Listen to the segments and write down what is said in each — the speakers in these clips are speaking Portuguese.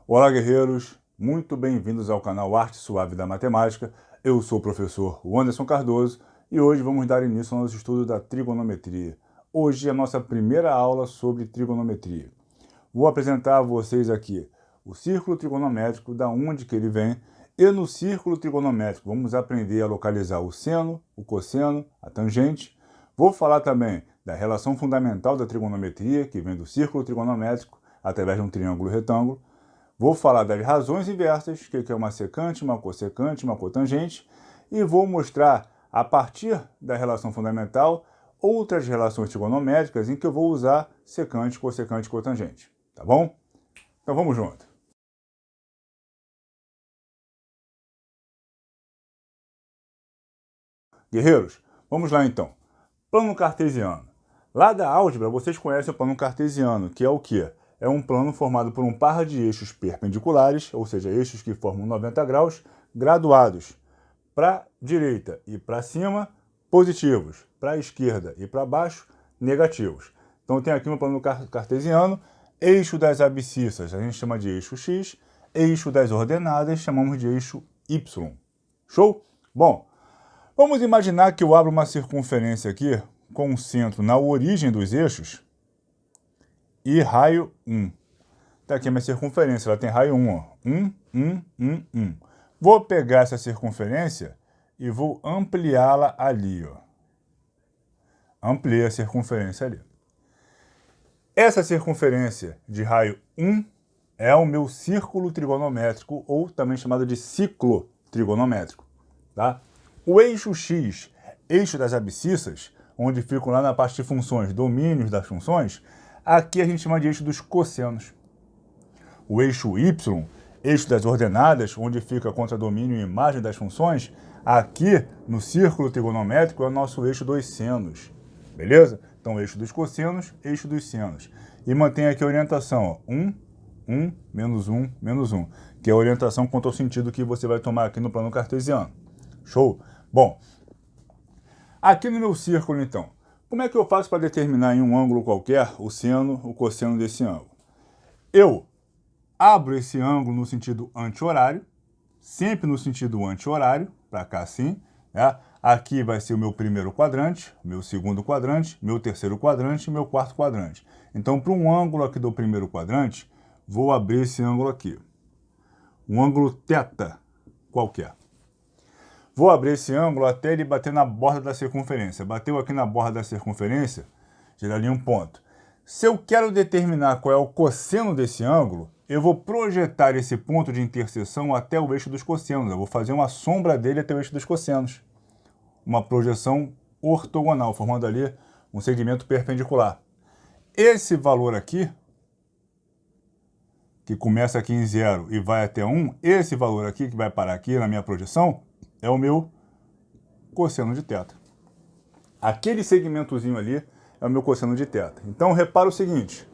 Olá, guerreiros! Muito bem-vindos ao canal Arte Suave da Matemática. Eu sou o professor Anderson Cardoso e hoje vamos dar início ao nosso estudo da trigonometria. Hoje é a nossa primeira aula sobre trigonometria. Vou apresentar a vocês aqui o círculo trigonométrico, da onde que ele vem, e no círculo trigonométrico vamos aprender a localizar o seno, o cosseno, a tangente. Vou falar também da relação fundamental da trigonometria, que vem do círculo trigonométrico, através de um triângulo retângulo. Vou falar das razões inversas, que é uma secante, uma cotangente, e vou mostrar, a partir da relação fundamental, outras relações trigonométricas em que eu vou usar secante, cotangente. Tá bom? Então vamos junto. Guerreiros, vamos lá então. Plano cartesiano. Lá da álgebra, vocês conhecem o plano cartesiano, que é o quê? É um plano formado por um par de eixos perpendiculares, ou seja, eixos que formam 90 graus, graduados para a direita e para cima, positivos, para a esquerda e para baixo, negativos. Então tem aqui no plano cartesiano, eixo das abscissas a gente chama de eixo X, eixo das ordenadas chamamos de eixo Y. Show? Bom, vamos imaginar que eu abro uma circunferência aqui, com um centro na origem dos eixos, e raio 1. Tá aqui a minha circunferência, ela tem raio 1, ó. 1, 1, 1, 1. Vou pegar essa circunferência e vou ampliá-la ali, ó. Ampliei a circunferência ali. Essa circunferência de raio 1 é o meu círculo trigonométrico, ou também chamado de ciclo trigonométrico, tá? O eixo X, eixo das abscissas, onde ficam lá na parte de funções, domínios das funções, aqui a gente chama de eixo dos cossenos. O eixo Y, eixo das ordenadas, onde fica contradomínio e imagem das funções, aqui no círculo trigonométrico é o nosso eixo dos senos. Beleza? Então, eixo dos cossenos, eixo dos senos. E mantém aqui a orientação, ó, 1, 1, menos 1, menos 1, que é a orientação quanto ao sentido que você vai tomar aqui no plano cartesiano. Show? Bom, aqui no meu círculo, então, como é que eu faço para determinar em um ângulo qualquer o seno, o cosseno desse ângulo? Eu abro esse ângulo no sentido anti-horário, sempre no sentido anti-horário, para cá assim, né? Aqui vai ser o meu primeiro quadrante, meu segundo quadrante, meu terceiro quadrante e meu quarto quadrante. Então, para um ângulo aqui do primeiro quadrante, vou abrir esse ângulo aqui. Um ângulo θ qualquer. Vou abrir esse ângulo até ele bater na borda da circunferência. Bateu aqui na borda da circunferência, geraria um ponto. Se eu quero determinar qual é o cosseno desse ângulo, eu vou projetar esse ponto de interseção até o eixo dos cossenos. Eu vou fazer uma sombra dele até o eixo dos cossenos. Uma projeção ortogonal, formando ali um segmento perpendicular. Esse valor aqui, que começa aqui em 0 e vai até 1, esse valor aqui, que vai parar aqui na minha projeção, é o meu cosseno de θ. Aquele segmentozinho ali é o meu cosseno de θ. Então, repara o seguinte,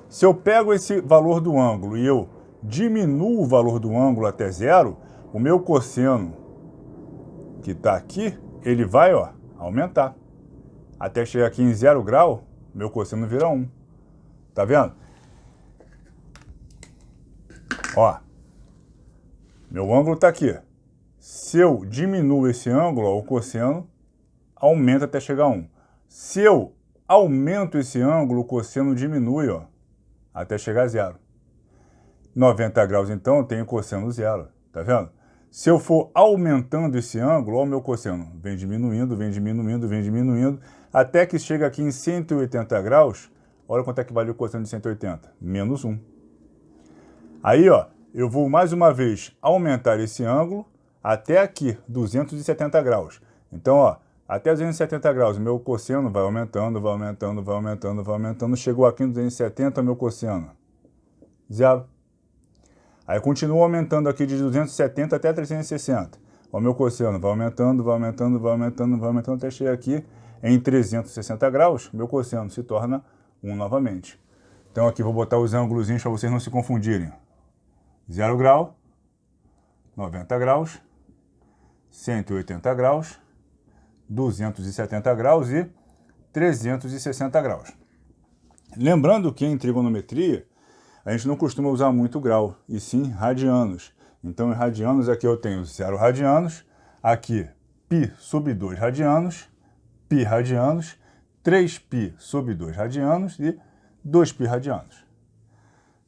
se eu pego esse valor do ângulo e eu diminuo o valor do ângulo até 0, o meu cosseno, que está aqui, ele vai, ó, aumentar. Até chegar aqui em 0 grau, meu cosseno vira 1. Tá vendo? Ó, meu ângulo está aqui. Se eu diminuo esse ângulo, ó, o cosseno aumenta até chegar a 1. Se eu aumento esse ângulo, o cosseno diminui, ó, até chegar a 0. 90 graus, então, eu tenho cosseno 0. Tá vendo? Se eu for aumentando esse ângulo, ó, o meu cosseno vem diminuindo, vem diminuindo, vem diminuindo, até que chega aqui em 180 graus. Olha quanto é que vale o cosseno de 180. Menos 1. Aí, ó, eu vou mais uma vez aumentar esse ângulo até aqui, 270 graus. Então, ó, até 270 graus, o meu cosseno vai aumentando, vai aumentando, vai aumentando, vai aumentando. Chegou aqui em 270, meu cosseno 0. Aí continua aumentando aqui de 270 até 360. O meu cosseno vai aumentando, vai aumentando, vai aumentando, vai aumentando, até chegar aqui em 360 graus, meu cosseno se torna 1 novamente. Então aqui vou botar os ângulos para vocês não se confundirem. 0 grau, 90 graus, 180 graus, 270 graus e 360 graus. Lembrando que em trigonometria, a gente não costuma usar muito grau, e sim radianos. Então, em radianos, aqui eu tenho 0 radianos, aqui π sobre 2 radianos, π radianos, 3π sobre 2 radianos e 2π radianos.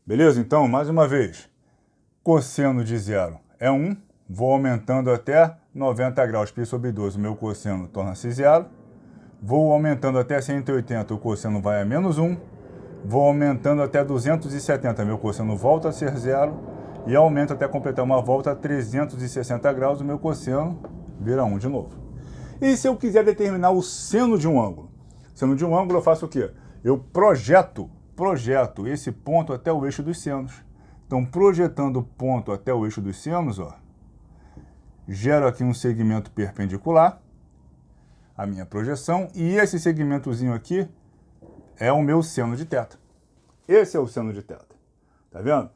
Beleza? Então, mais uma vez, cosseno de 0 é 1, vou aumentando até 90 graus, π sobre 2, o meu cosseno torna-se 0. Vou aumentando até 180, o cosseno vai a menos 1. Vou aumentando até 270, meu cosseno volta a ser 0. E aumento até completar uma volta a 360 graus, o meu cosseno vira 1 de novo. E se eu quiser determinar o seno de um ângulo? Seno de um ângulo eu faço o quê? Eu projeto esse ponto até o eixo dos senos. Então, projetando o ponto até o eixo dos senos, ó, gero aqui um segmento perpendicular, a minha projeção, e esse segmentozinho aqui é o meu seno de θ. Esse é o seno de θ. Tá vendo?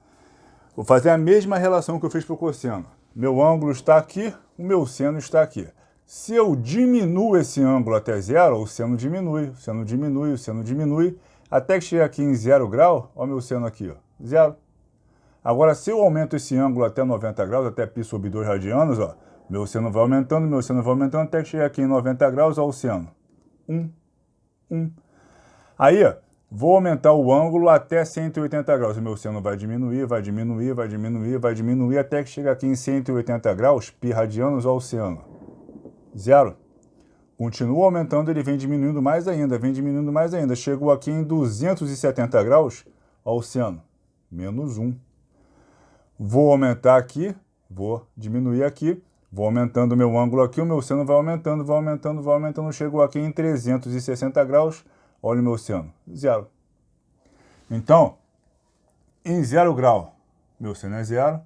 Vou fazer a mesma relação que eu fiz para o cosseno. Meu ângulo está aqui, o meu seno está aqui. Se eu diminuo esse ângulo até 0, o seno diminui, o seno diminui, o seno diminui, até que chegar aqui em 0 grau, ó, meu seno aqui, ó, 0. Agora, se eu aumento esse ângulo até 90 graus, até π sobre 2 radianos, ó, meu seno vai aumentando, até que chegar aqui em 90 graus, ó, o seno. 1. Aí, ó, vou aumentar o ângulo até 180 graus. O meu seno vai diminuir, até que chegar aqui em 180 graus, π radianos, ó, o seno. 0. Continua aumentando, ele vem diminuindo mais ainda, Chegou aqui em 270 graus, ó, o seno. Menos 1. Vou aumentar aqui, vou diminuir aqui, vou aumentando o meu ângulo aqui, o meu seno vai aumentando, chegou aqui em 360 graus, olha o meu seno, 0. Então, em 0 grau, meu seno é 0.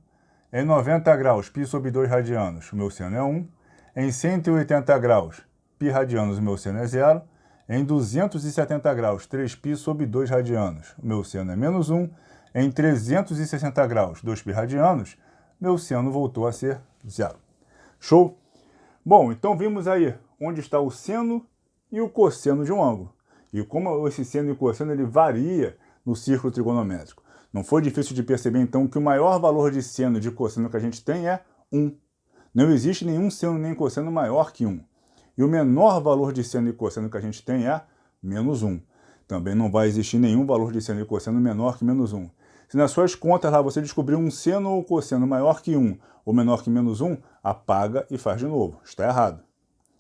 Em 90 graus, π sobre 2 radianos, o meu seno é 1. Em 180 graus, π radianos, o meu seno é 0. Em 270 graus, 3π sobre 2 radianos, o meu seno é menos 1. Em 360 graus, 2π radianos, meu seno voltou a ser 0. Show? Bom, então vimos aí onde está o seno e o cosseno de um ângulo. E como esse seno e cosseno ele varia no círculo trigonométrico. Não foi difícil de perceber, então, que o maior valor de seno e de cosseno que a gente tem é 1. Não existe nenhum seno nem cosseno maior que 1. E o menor valor de seno e cosseno que a gente tem é menos 1. Também não vai existir nenhum valor de seno e cosseno menor que menos 1. Se nas suas contas lá você descobrir um seno ou cosseno maior que 1 ou menor que menos 1, apaga e faz de novo. Está errado.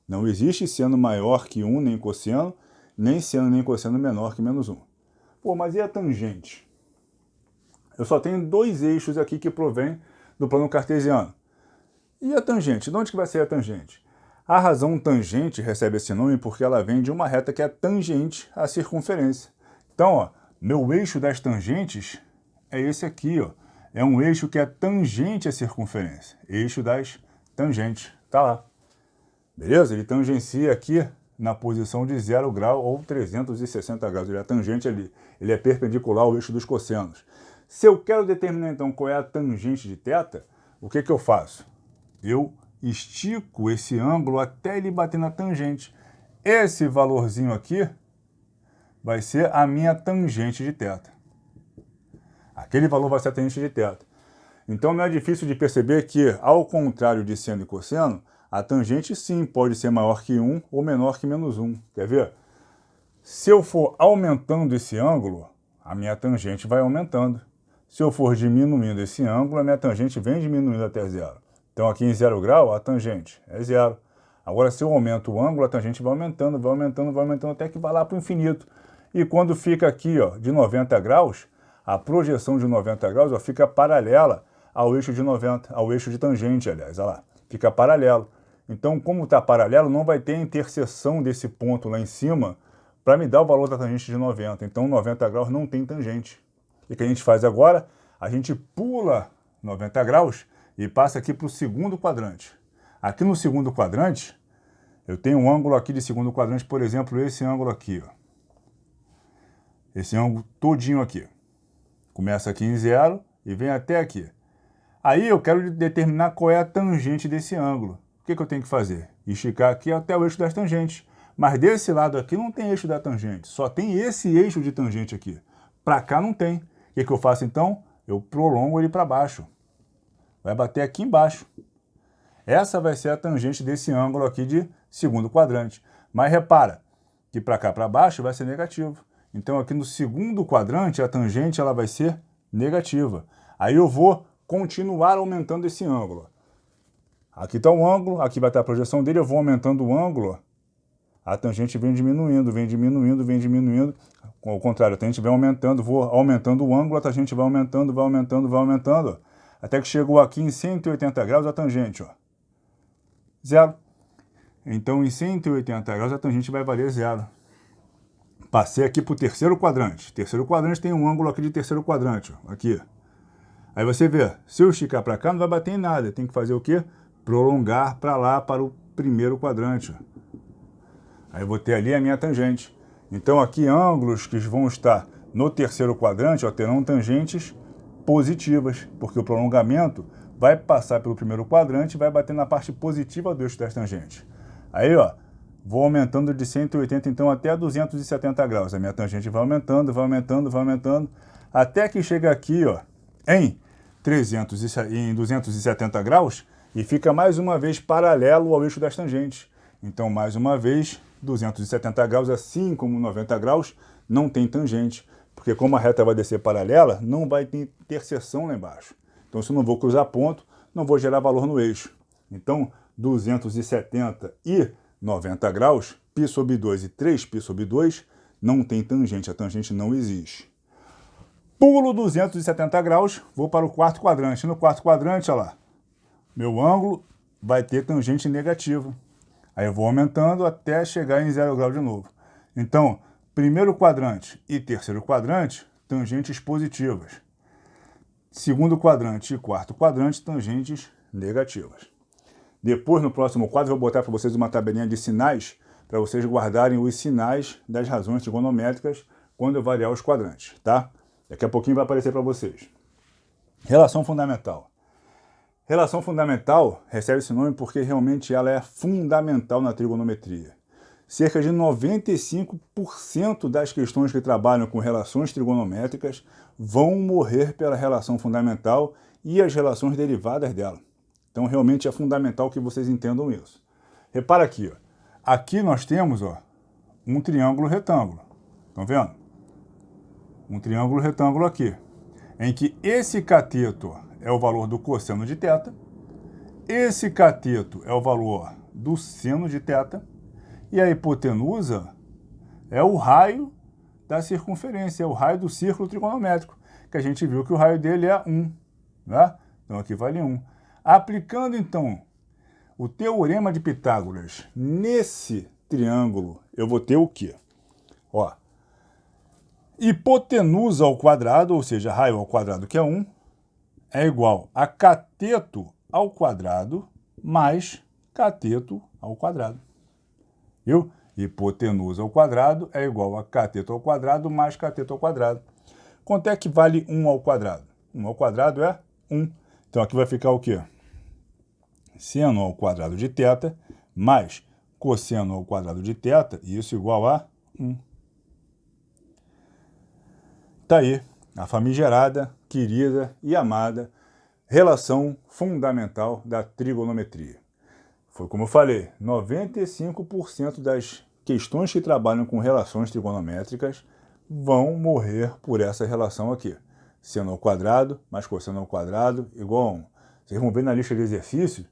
Não existe seno maior que 1, nem cosseno, nem seno nem cosseno menor que menos 1. Pô, mas e a tangente? Eu só tenho 2 eixos aqui que provêm do plano cartesiano. E a tangente? De onde que vai ser a tangente? A razão tangente recebe esse nome porque ela vem de uma reta que é tangente à circunferência. Então, ó, meu eixo das tangentes é esse aqui, ó. É um eixo que é tangente à circunferência. Eixo das tangentes. Tá lá. Beleza? Ele tangencia aqui na posição de 0 grau ou 360 graus. Ele é tangente ali. Ele é perpendicular ao eixo dos cossenos. Se eu quero determinar, então, qual é a tangente de θ, o que eu faço? Eu estico esse ângulo até ele bater na tangente. Esse valorzinho aqui vai ser a minha tangente de θ. Aquele valor vai ser a tangente de θ. Então não é difícil de perceber que, ao contrário de seno e cosseno, a tangente sim pode ser maior que 1 ou menor que menos 1. Quer ver? Se eu for aumentando esse ângulo, a minha tangente vai aumentando. Se eu for diminuindo esse ângulo, a minha tangente vem diminuindo até 0. Então aqui em 0 grau, a tangente é 0. Agora, se eu aumento o ângulo, a tangente vai aumentando, até que vai lá para o infinito. E quando fica aqui, ó, de 90 graus, a projeção de 90 graus, ó, fica paralela ao eixo de 90, ao eixo de tangente, aliás, olha lá, fica paralelo. Então, como está paralelo, não vai ter interseção desse ponto lá em cima para me dar o valor da tangente de 90. Então, 90 graus não tem tangente. E o que a gente faz agora? A gente pula 90 graus e passa aqui para o segundo quadrante. Aqui no segundo quadrante, eu tenho um ângulo aqui de segundo quadrante, por exemplo, esse ângulo aqui, ó. Esse ângulo todinho aqui. Começa aqui em 0 e vem até aqui. Aí eu quero determinar qual é a tangente desse ângulo. O que eu tenho que fazer? Esticar aqui até o eixo das tangentes. Mas desse lado aqui não tem eixo da tangente, só tem esse eixo de tangente aqui. Para cá não tem. que eu faço então? Eu prolongo ele para baixo. Vai bater aqui embaixo. Essa vai ser a tangente desse ângulo aqui de segundo quadrante. Mas repara que para cá para baixo vai ser negativo. Então aqui no segundo quadrante a tangente ela vai ser negativa. Aí eu vou continuar aumentando esse ângulo. Aqui está o ângulo, aqui vai estar a projeção dele, eu vou aumentando o ângulo, a tangente vem diminuindo, vem diminuindo, vem diminuindo. Ao contrário, a tangente vem aumentando, vou aumentando o ângulo, a tangente vai aumentando, vai aumentando, vai aumentando, até que chegou aqui em 180 graus a tangente, ó. Zero. Então em 180 graus a tangente vai valer zero. Passei aqui para o terceiro quadrante. Terceiro quadrante tem um ângulo aqui de terceiro quadrante, ó, aqui. Aí você vê, se eu esticar para cá não vai bater em nada, tem que fazer o quê? Prolongar para lá, para o primeiro quadrante. Aí eu vou ter ali a minha tangente. Então aqui ângulos que vão estar no terceiro quadrante, ó, terão tangentes positivas, porque o prolongamento vai passar pelo primeiro quadrante e vai bater na parte positiva do eixo das tangentes. Aí, ó, vou aumentando de 180 então até 270 graus. A minha tangente vai aumentando, vai aumentando, vai aumentando, até que chega aqui, ó, em 270 graus e fica mais uma vez paralelo ao eixo das tangentes. Então, mais uma vez, 270 graus, assim como 90 graus, não tem tangente, porque como a reta vai descer paralela, não vai ter interseção lá embaixo. Então, se eu não vou cruzar ponto, não vou gerar valor no eixo. Então, 270 e 90 graus, π sobre 2 e 3π sobre 2, não tem tangente, a tangente não existe. Pulo 270 graus, vou para o quarto quadrante. No quarto quadrante, olha lá, meu ângulo vai ter tangente negativa. Aí eu vou aumentando até chegar em 0 grau de novo. Então, primeiro quadrante e terceiro quadrante, tangentes positivas. Segundo quadrante e quarto quadrante, tangentes negativas. Depois, no próximo quadro, eu vou botar para vocês uma tabelinha de sinais, para vocês guardarem os sinais das razões trigonométricas quando eu variar os quadrantes, tá? Daqui a pouquinho vai aparecer para vocês. Relação fundamental. Relação fundamental recebe esse nome porque realmente ela é fundamental na trigonometria. Cerca de 95% das questões que trabalham com relações trigonométricas vão morrer pela relação fundamental e as relações derivadas dela. Então realmente é fundamental que vocês entendam isso. Repara aqui, ó. Aqui nós temos, ó, um triângulo retângulo. Estão vendo? Um triângulo retângulo aqui, em que esse cateto é o valor do cosseno de θ, esse cateto é o valor do seno de θ, e a hipotenusa é o raio da circunferência, é o raio do círculo trigonométrico, que a gente viu que o raio dele é 1, né? Então aqui vale 1. Aplicando então o teorema de Pitágoras nesse triângulo, eu vou ter o quê? Ó, hipotenusa ao quadrado, ou seja, raio ao quadrado, que é 1, é igual a cateto ao quadrado mais cateto ao quadrado. Viu? Hipotenusa ao quadrado é igual a cateto ao quadrado mais cateto ao quadrado. Quanto é que vale 1 ao quadrado? 1 ao quadrado é 1. Então aqui vai ficar o quê? Seno ao quadrado de θ mais cosseno ao quadrado de θ, e isso igual a 1. Está aí a famigerada, querida e amada relação fundamental da trigonometria. Foi como eu falei, 95% das questões que trabalham com relações trigonométricas vão morrer por essa relação aqui. Seno ao quadrado mais cosseno ao quadrado igual a 1. Vocês vão ver na lista de exercícios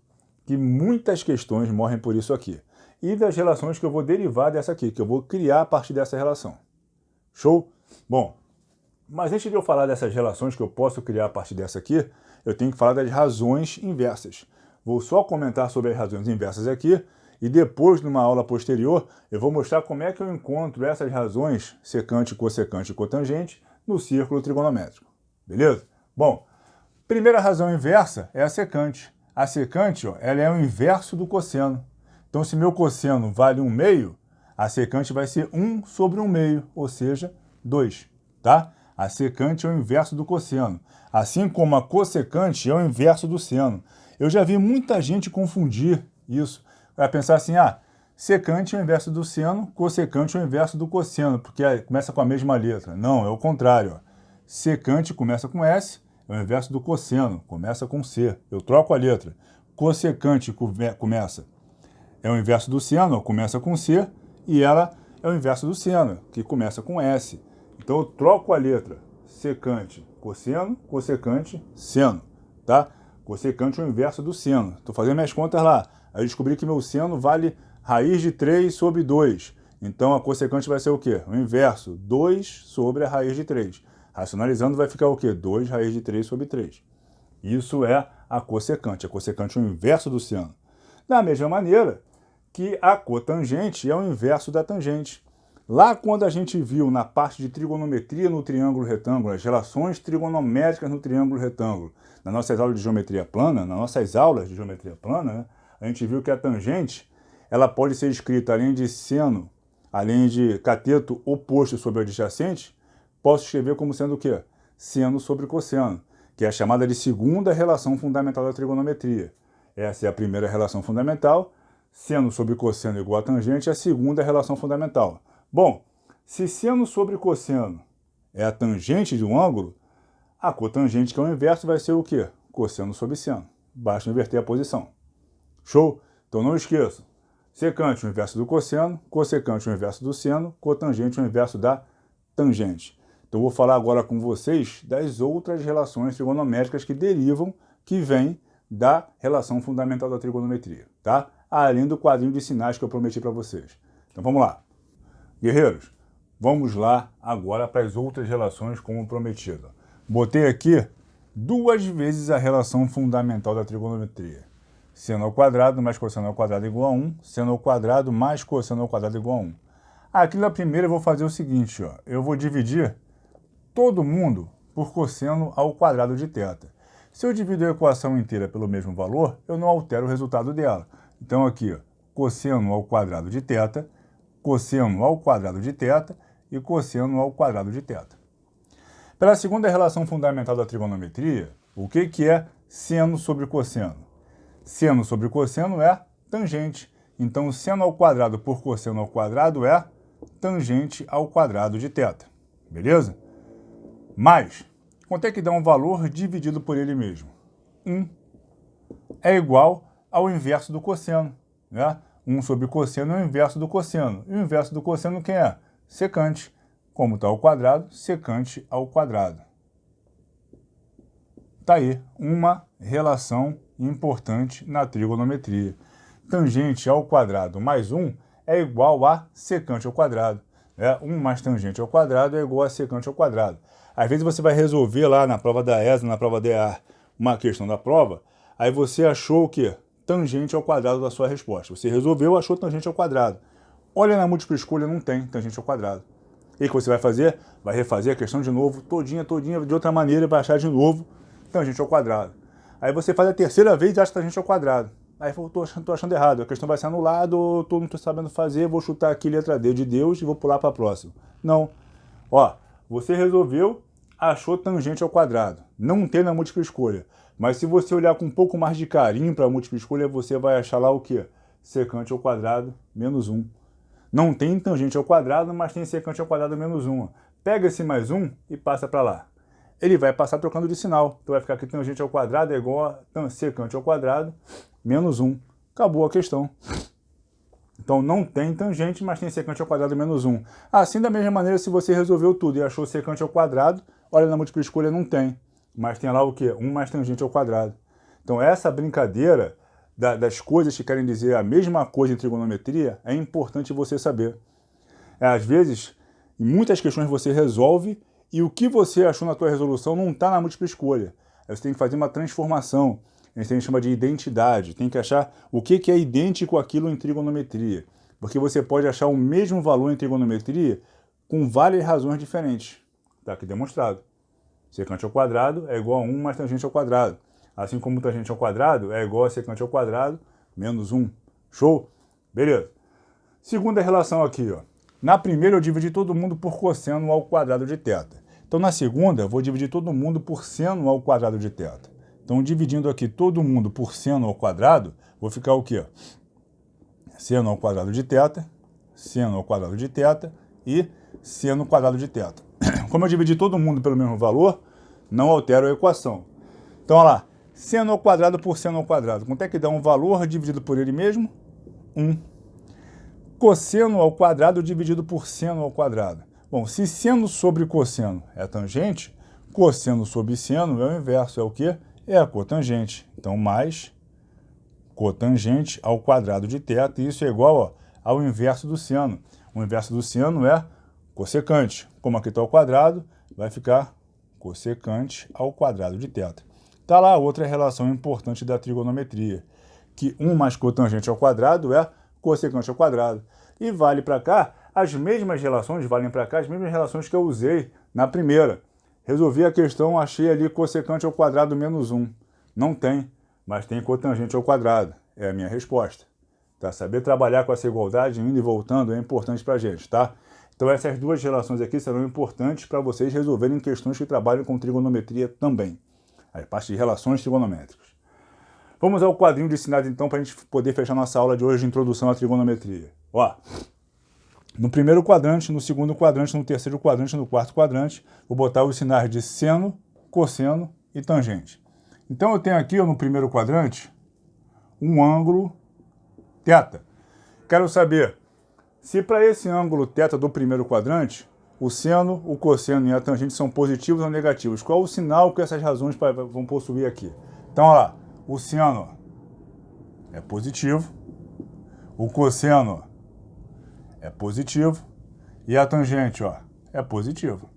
que muitas questões morrem por isso aqui. E das relações que eu vou derivar dessa aqui, que eu vou criar a partir dessa relação. Show? Bom, mas antes de eu falar dessas relações que eu posso criar a partir dessa aqui, eu tenho que falar das razões inversas. Vou só comentar sobre as razões inversas aqui e depois, numa aula posterior, eu vou mostrar como é que eu encontro essas razões secante, cossecante e cotangente no círculo trigonométrico. Beleza? Bom, primeira razão inversa é a secante. A secante, ó, ela é o inverso do cosseno. Então, se meu cosseno vale 1/2, a secante vai ser 1 sobre 1/2, ou seja, 2, tá? A secante é o inverso do cosseno, assim como a cossecante é o inverso do seno. Eu já vi muita gente confundir isso. Vai pensar assim, secante é o inverso do seno, cossecante é o inverso do cosseno, porque começa com a mesma letra. Não, é o contrário. Ó. Secante começa com S, é o inverso do cosseno, começa com C. Eu troco a letra. Cossecante começa, é o inverso do seno, começa com C, e ela é o inverso do seno, que começa com S. Então eu troco a letra. Secante, cosseno, cossecante, seno, tá? Cossecante é o inverso do seno. Estou fazendo minhas contas lá. Aí eu descobri que meu seno vale raiz de 3 sobre 2. Então a cossecante vai ser o quê? O inverso, 2 sobre a raiz de 3. Racionalizando vai ficar o quê? 2 raiz de 3 sobre 3. Isso é a cossecante. A cossecante é o inverso do seno. Da mesma maneira que a cotangente é o inverso da tangente. Lá quando a gente viu na parte de trigonometria no triângulo retângulo, as relações trigonométricas no triângulo retângulo, nas nossas aulas de geometria plana, né, a gente viu que a tangente ela pode ser escrita além de seno, além de cateto oposto sobre o adjacente, posso escrever como sendo o quê? Seno sobre cosseno, que é a chamada de segunda relação fundamental da trigonometria. Essa é a primeira relação fundamental, seno sobre cosseno igual a tangente é a segunda relação fundamental. Bom, se seno sobre cosseno é a tangente de um ângulo, a cotangente, que é o inverso, vai ser o quê? Cosseno sobre seno. Basta inverter a posição. Show? Então não esqueçam. Secante, o inverso do cosseno. Cossecante, o inverso do seno. Cotangente, o inverso da tangente. Então eu vou falar agora com vocês das outras relações trigonométricas que derivam, que vêm da relação fundamental da trigonometria, tá? Além do quadrinho de sinais que eu prometi para vocês. Então vamos lá. Guerreiros, vamos lá agora para as outras relações como prometido. Botei aqui 2 vezes a relação fundamental da trigonometria. Seno ao quadrado mais cosseno ao quadrado igual a 1. Seno ao quadrado mais cosseno ao quadrado igual a 1. Aqui na primeira eu vou fazer o seguinte, ó. Eu vou dividir todo mundo por cosseno ao quadrado de θ. Se eu divido a equação inteira pelo mesmo valor, eu não altero o resultado dela. Então aqui, ó, cosseno ao quadrado de θ, cosseno ao quadrado de θ e cosseno ao quadrado de θ. Pela segunda relação fundamental da trigonometria, o que é seno sobre cosseno? Seno sobre cosseno é tangente. Então, seno ao quadrado por cosseno ao quadrado é tangente ao quadrado de θ. Beleza? Mas, quanto é que dá um valor dividido por ele mesmo? 1 é igual ao inverso do cosseno, né? 1 sobre cosseno é o inverso do cosseno. E o inverso do cosseno quem é? Secante. Como está ao quadrado, secante ao quadrado. Está aí uma relação importante na trigonometria. Tangente ao quadrado mais 1 é igual a secante ao quadrado. 1 mais tangente ao quadrado é igual a secante ao quadrado. Às vezes você vai resolver lá na prova da ESA, na prova da EAR, uma questão da prova, aí você achou o quê? Tangente ao quadrado da sua resposta. Você resolveu, achou tangente ao quadrado. Olha na múltipla escolha, não tem tangente ao quadrado. E o que você vai fazer? Vai refazer a questão de novo, todinha, de outra maneira, e vai achar de novo tangente ao quadrado. Aí você faz a terceira vez e acha tangente ao quadrado. Aí eu tô achando errado, a questão vai ser anulada, não estou sabendo fazer, vou chutar aqui letra D de Deus e vou pular para a próxima. Não. Ó, você resolveu, achou tangente ao quadrado. Não tem na múltipla escolha. Mas se você olhar com um pouco mais de carinho para a múltipla escolha, você vai achar lá o quê? Secante ao quadrado menos 1. Não tem tangente ao quadrado, mas tem secante ao quadrado menos 1. Pega esse mais 1 e passa para lá. Ele vai passar trocando de sinal. Então vai ficar aqui tangente ao quadrado é igual a secante ao quadrado menos 1. Acabou a questão. Então não tem tangente, mas tem secante ao quadrado menos 1. Assim, da mesma maneira, se você resolveu tudo e achou secante ao quadrado, olha na múltipla escolha, não tem. Mas tem lá o quê? 1 mais tangente ao quadrado. Então essa brincadeira das coisas que querem dizer a mesma coisa em trigonometria é importante você saber. Às vezes, em muitas questões você resolve e o que você achou na tua resolução não está na múltipla escolha. Aí você tem que fazer uma transformação. A gente chama de identidade. Tem que achar o que é idêntico àquilo em trigonometria. Porque você pode achar o mesmo valor em trigonometria com várias razões diferentes. Está aqui demonstrado. Secante ao quadrado é igual a 1 mais tangente ao quadrado. Assim como tangente ao quadrado é igual a secante ao quadrado menos 1. Show? Beleza. Segunda relação aqui, ó. Na primeira eu dividi todo mundo por cosseno ao quadrado de θ. Então na segunda eu vou dividir todo mundo por seno ao quadrado de θ. Então dividindo aqui todo mundo por seno ao quadrado, vou ficar o quê? Seno ao quadrado de θ, seno ao quadrado de θ e seno ao quadrado de θ. Como eu dividi todo mundo pelo mesmo valor, não altero a equação. Então, olha lá, seno ao quadrado por seno ao quadrado. Quanto é que dá um valor dividido por ele mesmo? 1. Cosseno ao quadrado dividido por seno ao quadrado. Bom, se seno sobre cosseno é tangente, cosseno sobre seno é o inverso. É o quê? É a cotangente. Então, mais cotangente ao quadrado de θ. Isso é igual, ó, ao inverso do seno. O inverso do seno é cossecante. Como aqui está ao quadrado, vai ficar cossecante ao quadrado de θ. Está lá outra relação importante da trigonometria, que 1 mais cotangente ao quadrado é cossecante ao quadrado. E vale para cá as mesmas relações, valem para cá as mesmas relações que eu usei na primeira. Resolvi a questão, achei ali cossecante ao quadrado menos 1. Não tem, mas tem cotangente ao quadrado. É a minha resposta. Tá? Saber trabalhar com essa igualdade, indo e voltando, é importante para a gente, tá? Então essas duas relações aqui serão importantes para vocês resolverem questões que trabalham com trigonometria também. A parte de relações trigonométricas. Vamos ao quadrinho de sinais então para a gente poder fechar nossa aula de hoje de introdução à trigonometria. Ó, no primeiro quadrante, no segundo quadrante, no terceiro quadrante, no quarto quadrante, vou botar os sinais de seno, cosseno e tangente. Então eu tenho aqui ó, no primeiro quadrante um ângulo θ. Quero saber se para esse ângulo θ do primeiro quadrante, o seno, o cosseno e a tangente são positivos ou negativos. Qual o sinal que essas razões vão possuir aqui? Então, olha lá, o seno é positivo, o cosseno é positivo e a tangente ó, é positivo.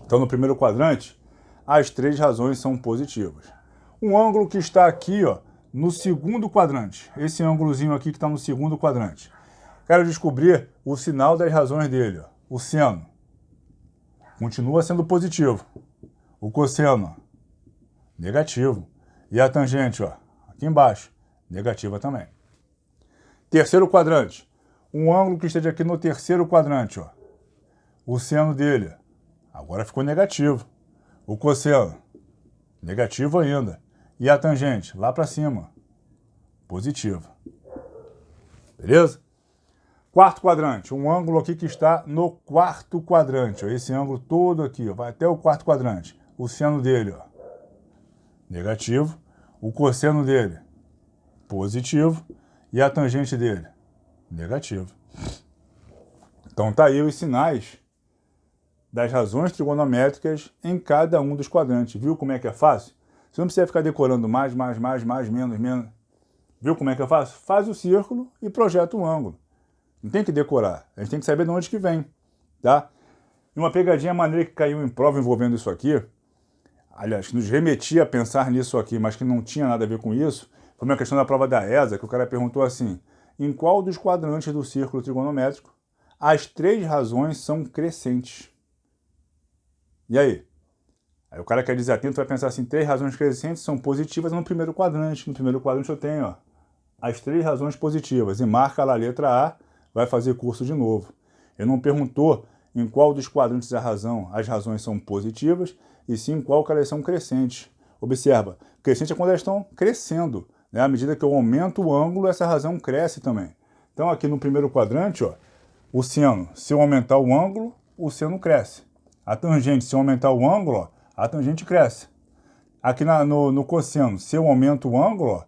Então, no primeiro quadrante, as três razões são positivas. Um ângulo que está aqui ó, no segundo quadrante, esse ângulozinho aqui que está no segundo quadrante. Quero descobrir o sinal das razões dele. Ó. O seno continua sendo positivo. O cosseno, negativo. E a tangente, ó, aqui embaixo, negativa também. Terceiro quadrante. Um ângulo que esteja aqui no terceiro quadrante. Ó. O seno dele agora ficou negativo. O cosseno, negativo ainda. E a tangente, lá para cima, positiva. Beleza? Quarto quadrante, um ângulo aqui que está no quarto quadrante. Ó, esse ângulo todo aqui, ó, vai até o quarto quadrante. O seno dele, ó, negativo. O cosseno dele, positivo. E a tangente dele, negativo. Então tá aí os sinais das razões trigonométricas em cada um dos quadrantes. Viu como é que é fácil? Você não precisa ficar decorando mais, menos. Viu como é que eu faço? Faz o círculo e projeta o ângulo. Não tem que decorar, a gente tem que saber de onde que vem, tá? E uma pegadinha maneira que caiu em prova envolvendo isso aqui, aliás, que nos remetia a pensar nisso aqui, mas que não tinha nada a ver com isso, foi uma questão da prova da ESA, que o cara perguntou assim, em qual dos quadrantes do círculo trigonométrico as três razões são crescentes? E aí? Aí o cara que é desatento vai pensar assim, três razões crescentes são positivas no primeiro quadrante. No primeiro quadrante eu tenho ó, as três razões positivas, e marca lá a letra A, vai fazer curso de novo. Ele não perguntou em qual dos quadrantes as razões são positivas, e sim em qual que elas são crescentes. Observa, crescente é quando elas estão crescendo. Né? À medida que eu aumento o ângulo, essa razão cresce também. Então aqui no primeiro quadrante, ó, o seno, se eu aumentar o ângulo, o seno cresce. A tangente, se eu aumentar o ângulo, ó, a tangente cresce. Aqui no cosseno, se eu aumento o ângulo, ó,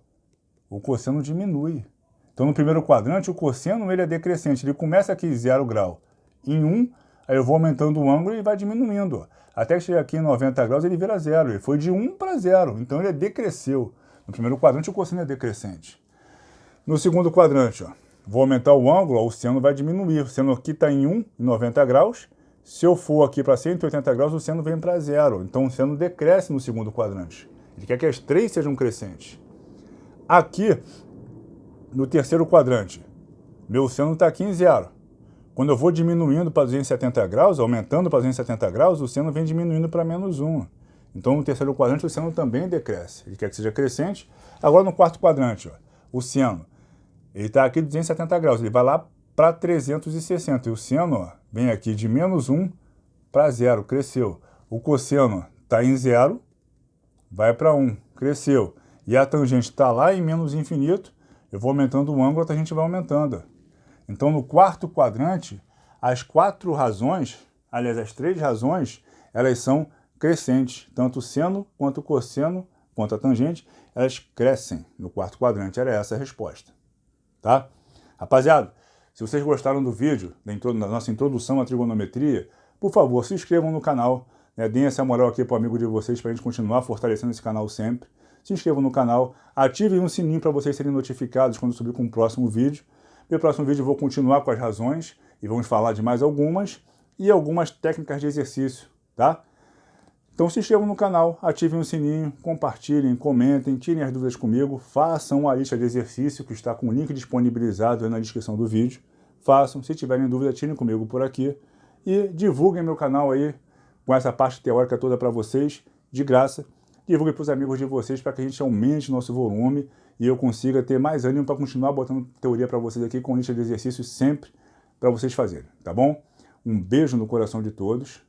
o cosseno diminui. Então, no primeiro quadrante, o cosseno ele é decrescente. Ele começa aqui 0 grau em 1, aí eu vou aumentando o ângulo e vai diminuindo. Até que chegar aqui em 90 graus, ele vira 0. Ele foi de 1 para 0, então ele decresceu. No primeiro quadrante, o cosseno é decrescente. No segundo quadrante, ó, vou aumentar o ângulo, ó, o seno vai diminuir. O seno aqui está em 1, em 90 graus. Se eu for aqui para 180 graus, o seno vem para 0. Então, o seno decresce no segundo quadrante. Ele quer que as três sejam crescentes. Aqui, no terceiro quadrante, meu seno está aqui em 0. Quando eu vou diminuindo para 270 graus, aumentando para 270 graus, o seno vem diminuindo para menos 1. Então, no terceiro quadrante, o seno também decresce. Ele quer que seja crescente. Agora, no quarto quadrante, ó, o seno, ele está aqui 270 graus. Ele vai lá para 360. E o seno ó, vem aqui de menos 1 para 0, cresceu. O cosseno está em 0, vai para 1, cresceu. E a tangente está lá em menos infinito, eu vou aumentando o ângulo, a tangente vai aumentando. Então, no quarto quadrante, as Aliás, as 3 razões, elas são crescentes. Tanto o seno, quanto o cosseno, quanto a tangente, elas crescem no quarto quadrante. Era essa a resposta. Tá? Rapaziada, se vocês gostaram do vídeo, da nossa introdução à trigonometria, por favor, se inscrevam no canal, né? Deem essa moral aqui para o amigo de vocês, para a gente continuar fortalecendo esse canal sempre. Se inscrevam no canal, ativem o sininho para vocês serem notificados quando subir com o próximo vídeo. No próximo vídeo eu vou continuar com as razões e vamos falar de mais algumas e algumas técnicas de exercício, tá? Então se inscrevam no canal, ativem o sininho, compartilhem, comentem, tirem as dúvidas comigo, façam a lista de exercício que está com o link disponibilizado aí na descrição do vídeo. Façam, se tiverem dúvida, tirem comigo por aqui e divulguem meu canal aí com essa parte teórica toda para vocês, de graça. Divulguem para os amigos de vocês para que a gente aumente nosso volume e eu consiga ter mais ânimo para continuar botando teoria para vocês aqui com lista de exercícios sempre para vocês fazerem, tá bom? Um beijo no coração de todos.